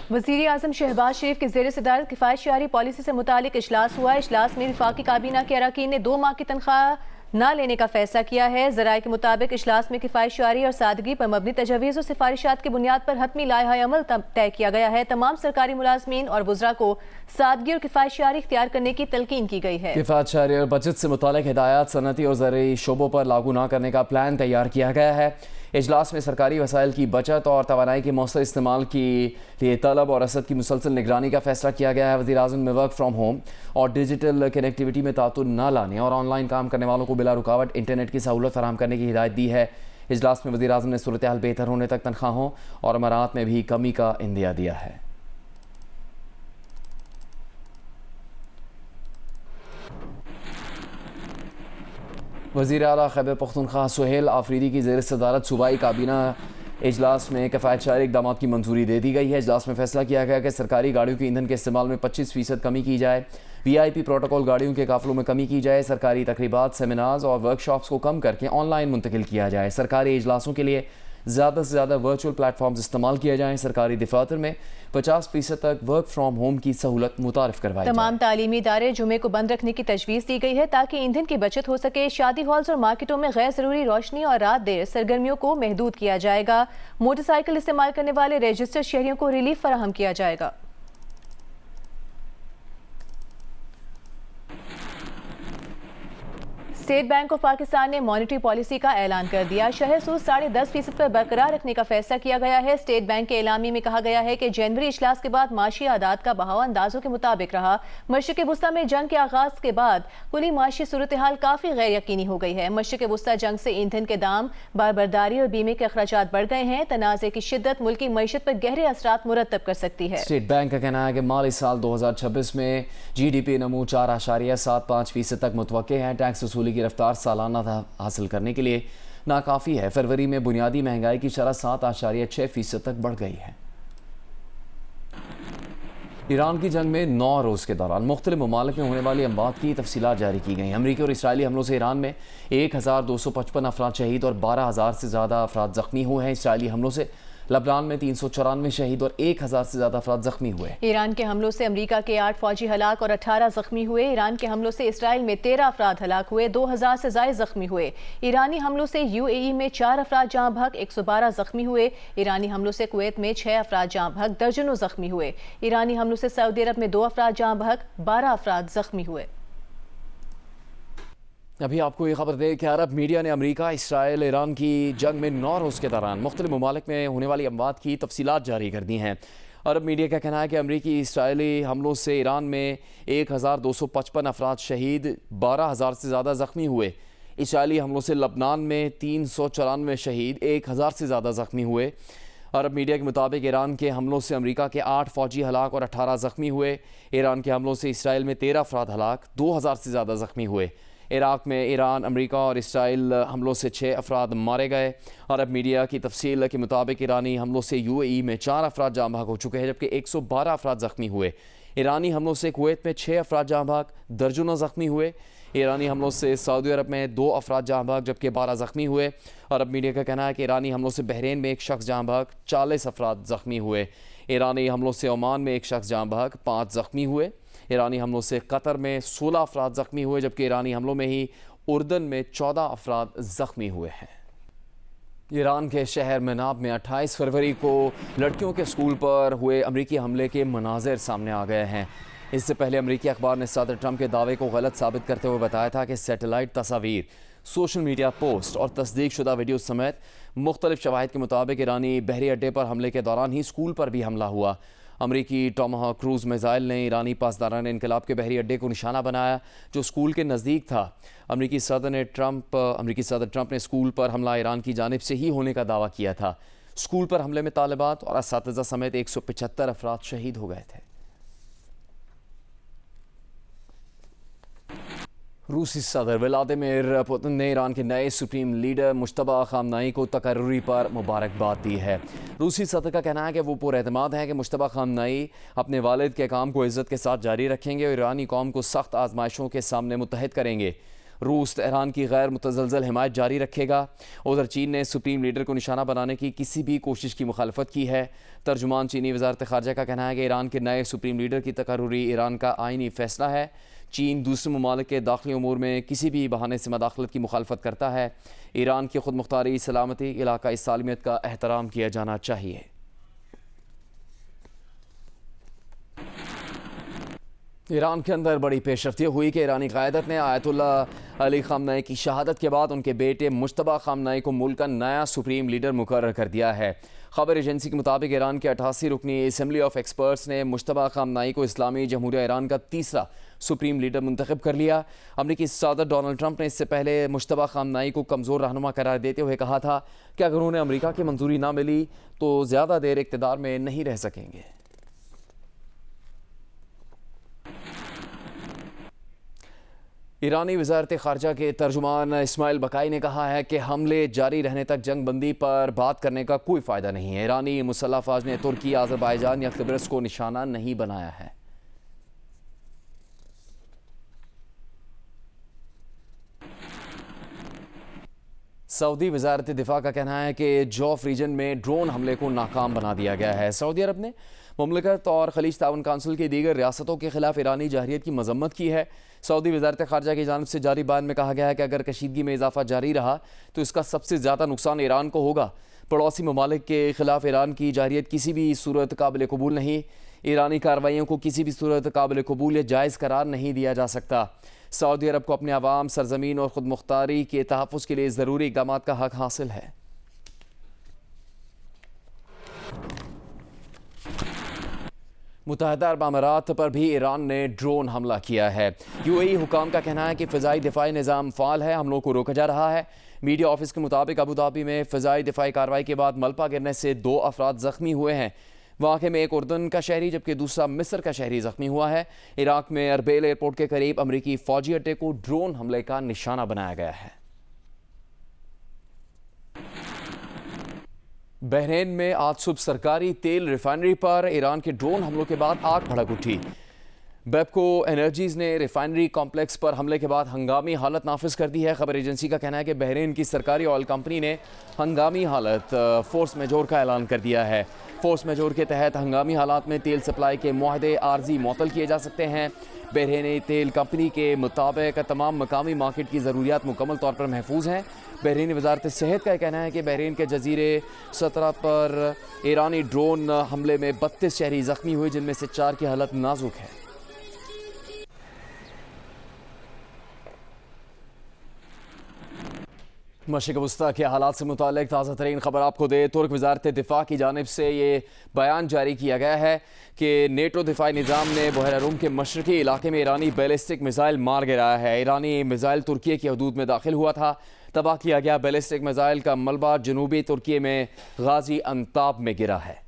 वज़ीर आज़म शहबाज शरीफ की ज़ेर सदारत किफ़ायत शहरी पॉलिसी से मुतालिक इजलास हुआ। इजलास में वफाकी काबीना के अरकान ने 2 माह की तनख्वाह न लेने का फैसला किया है। ज़राए के मुताबिक इजलास में किफ़ायत शहरी और सादगी पर मबनी तजवीज़ और सिफारिशात की बुनियाद पर हतमी लाइहा अमल तय किया गया है। तमाम सरकारी मुलाजमीन और वज़रा को सादगी और किफ़ायत शहरी इख्तियार करने की तलकीन की गई है। किफ़ायत शहरी और बजट से मुतालिक हिदायत सनती और ज़रूरी शोबों पर लागू न करने का प्लान तैयार किया गया है। इजलास में सरकारी वसाइल की बचत और तवानाई के मौसर इस्तेमाल के लिए तलब और रसद की मुसलसल निगरानी का फैसला किया गया है। वज़ीर आज़म ने वर्क फ्राम होम और डिजिटल कनेक्टिविटी में तातुन न लाने और ऑनलाइन काम करने वालों को बिला रुकावट इंटरनेट की सहूलत फराहम करने की हिदायत दी है। इजलास में वज़ीर आज़म ने सूरत हाल बेहतर होने तक तनख्वाहों और अमरात में भी कमी का इंदिया दिया है। वज़ीर आला खैबर पख्तूनख्वा सुहेल आफरीदी की ज़ेर सदारत सूबाई काबीना इजलास में किफ़ायत शहरी इक़दाम की मंजूरी दे दी गई है। इजलास में फैसला किया गया कि सरकारी गाड़ियों के ईंधन के इस्तेमाल में 25% कमी की जाए। VIP प्रोटोकॉल गाड़ियों के काफ़िलों में कमी की जाए। सरकारी तकरीबात, सेमिनार्स और वर्कशॉप्स को कम करके ऑनलाइन मुंतकिल किया जाए। सरकारी इजलासों के लिए ज़्यादा से ज़्यादा वर्चुअल प्लेटफॉर्म्स इस्तेमाल किए जाएँ। सरकारी दफातर में 50% तक वर्क फ्राम होम की सहूलत मुतारिफ करवाई जाए। तमाम तालीमी इदारे जुमे को बंद रखने की तजवीज़ दी गई है ताकि ईंधन की बचत हो सके। शादी हॉल्स और मार्केटों में गैर ज़रूरी रोशनी और रात देर सरगर्मियों को महदूद किया जाएगा। मोटरसाइकिल इस्तेमाल करने वाले रजिस्टर्ड शहरियों को रिलीफ फराहम किया जाएगा। स्टेट बैंक ऑफ पाकिस्तान ने मॉनेटरी पॉलिसी का ऐलान कर दिया। शहर सूद 10.5% पर बरकरार रखने का फैसला किया गया है। स्टेट बैंक के एलामी में कहा गया है कि जनवरी इजलास के बाद माशी आदात का बहाव अंदाजों के मुताबिक रहा। मशरिक़ वुस्ता में जंग के आगाज के बाद कुली माशी सूरत हाल काफी गैर यकीनी हो गई है। मशरिक़ वुस्ता जंग से ईंधन के दाम, बारबरदारी और बीमे के अखराजात बढ़ गए हैं। तनाज़े की शिद्दत मुल्की मईशत पर गहरे असरात मुरतब कर सकती है। स्टेट बैंक का कहना है कि माली साल 2026 में GDP नमू 4.75% तक मुतवक्के हैं। टैक्स वसूली की रफ्तार सालाना हासिल करने के लिए नाकाफ़ी है। फरवरी में बुनियादी महंगाई की शरह 7.6% तक बढ़ गई है। ईरान की जंग में 9 रोज़ के दौरान मुख्तलिफ ममालिक में होने वाली अमवात की तफसीलात जारी की गई। अमरीकी और इसराइली हमलों से ईरान में 1255 अफराद शहीद और 12,000 से ज़्यादा अफराद ज़ख्मी हुए हैं। इसराइली हमलों से लबनान में 394 शहीद और 1,000 से ज़्यादा अफराद जख्मी हुए। ईरान के हमलों से अमरीका के 8 फौजी हलाक और 18 जख्मी हुए। ईरान के हमलों से इसराइल में 13 अफराद हलाक हुए, 2,000 से ज़ायद जख्मी हुए। ईरानी हमलों से UAE में 4 अफराद जहाँ भग, 112 जख्मी हुए। ईरानी हमलों से कुवैत में 6 अफराद जहाँ भग, दर्जनों जख्मी हुए। ईरानी हमलों से सऊदी अरब में 2 अफराद जहाँ भग, 12 अफराद जख्मी हुए। अभी आपको ये खबर दें कि अरब मीडिया ने अमेरिका, इसराइल, ईरान की जंग में 9 रोज़ के दौरान मुख्तलिफ ममालिक में होने वाली अमवात की तफसीलात जारी कर दी हैं। अरब मीडिया का कहना है कि अमरीकी इसराइली हमलों से ईरान में 1,255 अफराद शहीद, 12,000 से ज़्यादा ज़ख्मी हुए। इसराइली हमलों से लबनान में 394 शहीद, 1,000 से ज़्यादा ज़ख्मी हुए। अरब मीडिया के मुताबिक ईरान के हमलों से अमेरिका के 8 फौजी हलाक और 18 ज़ख्मी हुए। ईरान के हमलों से इसराइल में 13 अफराद हलाक, 2,000 से ज़्यादा ज़ख्मी हुए। इराक़ में ईरान, अमेरिका और इसराइल हमलों से 6 अफराद मारे गए। अरब मीडिया की तफसील के मुताबिक ईरानी हमलों से UAE में 4 अफराद जाँ बहक हो चुके हैं, जबकि 112 अफराद ज़ख्मी हुए। ईरानी हमलों से कुवैत में 6 अफराद जाँ बहक, दर्जनों ज़ख्मी हुए। ईरानी हमलों से सऊदी अरब में 2 अफराद जाँ बहक, जबकि 12 ज़ख्मी हुए। अरब मीडिया का कहना है कि ईरानी हमलों से बहरीन में 1 शख्स जाँ बहक, 40 अफराद ज़ख्मी हुए। ईरानी हमलों से ओमान में 1 शख्स जाँ बहक, 5 ज़ख्मी हुए। ईरानी हमलों से कतर में 16 अफराद ज़ख्मी हुए, जबकि ईरानी हमलों में ही उर्दन में 14 अफराद ज़ख्मी हुए हैं। ईरान के शहर मनाब में 28 फरवरी को लड़कियों के स्कूल पर हुए अमरीकी हमले के मनाज़िर सामने आ गए हैं। इससे पहले अमरीकी अखबार ने सदर ट्रंप के दावे को गलत साबित करते हुए बताया था कि सैटेलाइट तस्वीर, सोशल मीडिया पोस्ट और तस्दीक शुदा वीडियो समेत मुख्तलिफ शवाहिद के मुताबिक ईरानी बहरी अड्डे पर हमले के दौरान ही स्कूल पर भी हमला हुआ। अमरीकी टॉमाहॉक क्रूज़ मिसाइल ने ईरानी पासदारान इनकलाब के बहरी अड्डे को निशाना बनाया, जो स्कूल के नज़दीक था। अमरीकी सदर ट्रंप ने स्कूल पर हमला ईरान की जानिब से ही होने का दावा किया था। स्कूल पर हमले में तालिबात और असातिज़ा समेत 175 अफराद शहीद हो गए थे। रूसी सदर व्लादिमीर पुतिन ने ईरान के नए सुप्रीम लीडर मुश्तबा खामनाई को तकर्रुरी पर मुबारकबाद दी है। रूसी सदर का कहना है कि वो पुरएतमाद है कि मुश्तबा खामनाई अपने वालिद के काम को इज़्ज़त के साथ जारी रखेंगे और ईरानी कौम को सख्त आजमाइशों के सामने मुत्तहद करेंगे। रूस तेहरान की गैर मुतज़लज़ल हिमायत जारी रखेगा। उधर चीन ने सुप्रीम लीडर को निशाना बनाने की किसी भी कोशिश की मुखालफत की है। तर्जुमान चीनी वज़ारत ख़ारजा का कहना है कि ईरान के नए सुप्रीम लीडर की तकर्रुरी ईरान का आइनी फ़ैसला है। चीन दूसरे ममालिक के दाखिली उमूर में किसी भी बहाने से मदाखलत की मुखालफत करता है। ईरान की खुद मुख्तारी, सलामती, इलाकाई सालमियत का एहतराम किया जाना चाहिए। ईरान के अंदर बड़ी पेशरफ्ती हुई कि ईरानी क़यादत ने आयतुल्लाह अली ख़ामनेई की शहादत के बाद उनके बेटे मुश्तबा ख़ामनेई को मुल्क का नया सुप्रीम लीडर मुकर्रर कर दिया है। खबर एजेंसी के मुताबिक ईरान के 88 रुकनी असम्बली ऑफ एक्सपर्ट्स ने मुश्तबा ख़ामनेई को इस्लामी जमहूरिया ईरान का तीसरा सुप्रीम लीडर मुंतखब कर लिया। अमरीकी सदर डोनाल्ड ट्रंप ने इससे पहले मुश्तबा ख़ामनेई को कमज़ोर रहनुमा करार देते हुए कहा था कि अगर उन्हें अमरीका की मंजूरी ना मिली तो ज़्यादा देर इक़्तिदार में नहीं रह सकेंगे। ईरानी वज़ारत ख़ारजा के तर्जुमान इस्माइल बकाई ने कहा है कि हमले जारी रहने तक जंग बंदी पर बात करने का कोई फ़ायदा नहीं है। ईरानी मुसल्लह फ़ौज ने तुर्की, अज़रबाईजान या किब्रस को निशाना नहीं बनाया है। सऊदी वज़ारत दिफ़ा का कहना है कि जौफ रीजन में ड्रोन हमले को नाकाम बना दिया गया है। सऊदी अरब ने मुमलिकत और खलीज ताउन काउंसिल की दीगर रियासतों के खिलाफ ईरानी जाहिरियत की मजम्मत की है। सऊदी वज़ारत ख़ारजा की जानिब से जारी बयान में कहा गया है कि अगर कशीदगी में इजाफा जारी रहा तो इसका सबसे ज़्यादा नुकसान ईरान को होगा। पड़ोसी ममालिक के खिलाफ ईरान की जाहिरियत किसी भी सूरत काबिल कबूल नहीं। ईरानी कार्रवाइयों को किसी भी सूरत काबिल कबूल या जायज़ करार नहीं दिया जा सकता। सऊदी अरब को अपने अवाम, सरजमीन और ख़ुद मुख्तारी के तहफ़्फ़ुज़ के लिए ज़रूरी इक़दाम का हक़ हासिल है। मुत्तहिदा अरब अमारात पर भी ईरान ने ड्रोन हमला किया है। यूएई हुकाम का कहना है कि फ़िज़ाई दिफ़ाई निज़ाम फ़ाल है, हमलों को रोका जा रहा है। मीडिया ऑफिस के मुताबिक अबू धाबी में फ़िज़ाई दिफ़ाई कार्रवाई के बाद मलबा गिरने से 2 अफराद ज़ख्मी हुए हैं। वाक़े में एक उर्दन का शहरी जबकि दूसरा मिस्र का शहरी ज़ख्मी हुआ है। इराक़ में अरबेल एयरपोर्ट के करीब अमरीकी फ़ौजी अड्डे को ड्रोन हमले का निशाना बनाया गया है। बहरीन में आज सुबह सरकारी तेल रिफाइनरी पर ईरान के ड्रोन हमलों के बाद आग भड़क उठी। बेपको एनर्जीज ने रिफाइनरी कॉम्प्लेक्स पर हमले के बाद हंगामी हालत नाफिज कर दी है। खबर एजेंसी का कहना है कि बहरीन की सरकारी ऑयल कंपनी ने हंगामी हालत फोर्स मेजोर का ऐलान कर दिया है। फोर्स मेजोर के तहत हंगामी हालात में तेल सप्लाई के मुआहदे आर्जी मुअत्तल किए जा सकते हैं। बहरीनी तेल कंपनी के मुताबिक तमाम मकामी मार्केट की ज़रूरियात मुकम्मल तौर पर महफूज हैं। बहरीनी वज़ारत सेहत का कहना है कि बहरीन के जजीरे सतरा पर ईरानी ड्रोन हमले में 32 शहरी ज़ख्मी हुए, जिनमें से 4 की हालत नाजुक है। मशरिक़ वस्ता के हालात से मुताल्लिक़ ताज़ा तरीन खबर आपको दे। तुर्क वज़ारत दिफ़ा की जानिब से ये बयान जारी किया गया है कि नेटो दिफ़ाई निज़ाम ने बहर रूम के मशरक़ी इलाके में ईरानी बैलिस्टिक मिसाइल मार गिराया है। ईरानी मिसाइल तुर्की की हदूद में दाखिल हुआ था। तबाह किया गया बैलिस्टिक मिसाइल का मलबा जनूबी तुर्की में गाज़ी अंताब में गिरा है।